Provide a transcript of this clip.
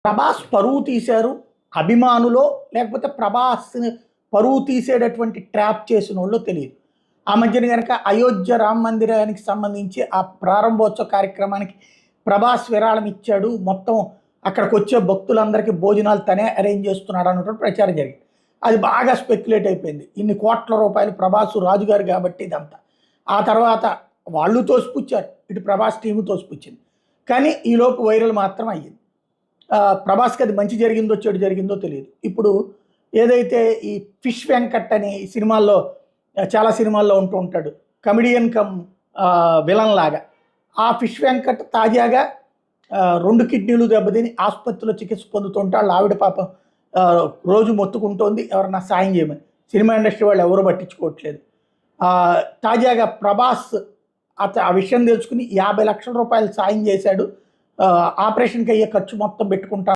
ప్రభాస్ పరువు తీశారు అభిమానులో, లేకపోతే ప్రభాస్ పరువు తీసేటటువంటి ట్రాప్ చేసిన వాళ్ళో తెలియదు. ఆ మధ్యన గనక అయోధ్య రామ మందిరానికి సంబంధించి ఆ ప్రారంభోత్సవ కార్యక్రమానికి ప్రభాస్ విరాళం ఇచ్చాడు, మొత్తం అక్కడికి వచ్చే భక్తులందరికీ భోజనాలు తనే అరేంజ్ చేస్తున్నాడు అన్నటువంటి ప్రచారం జరిగింది. అది బాగా స్పెక్యులేట్ అయిపోయింది. ఇన్ని కోట్ల రూపాయలు ప్రభాసు రాజుగారు కాబట్టి ఇదంతా. ఆ తర్వాత వాళ్ళు తోసిపుచ్చారు, ఇటు ప్రభాస్ టీము తోసిపుచ్చింది. కానీ ఈలోపు వైరల్ మాత్రం అయ్యింది. ప్రభాస్కి అది మంచి జరిగిందో చెడు జరిగిందో తెలియదు. ఇప్పుడు ఏదైతే ఈ ఫిష్ వెంకట్ అనే ఈ సినిమాల్లో, చాలా సినిమాల్లో ఉంటూ ఉంటాడు కమిడియన్ కమ్ విలన్ లాగా, ఆ ఫిష్ వెంకట్ తాజాగా 2 కిడ్నీలు దెబ్బతిని ఆసుపత్రిలో చికిత్స పొందుతుంటే వాళ్ళ ఆవిడ పాపం రోజు మొత్తుకుంటోంది ఎవరన్నా సాయం చేయమని. సినిమా ఇండస్ట్రీ వాళ్ళు ఎవరూ పట్టించుకోవట్లేదు. తాజాగా ప్రభాస్ ఆ విషయం తెలుసుకుని 50 లక్షల రూపాయలు సాయం చేశాడు, ఆపరేషన్కి అయ్యే ఖర్చు మొత్తం పెట్టుకుంటా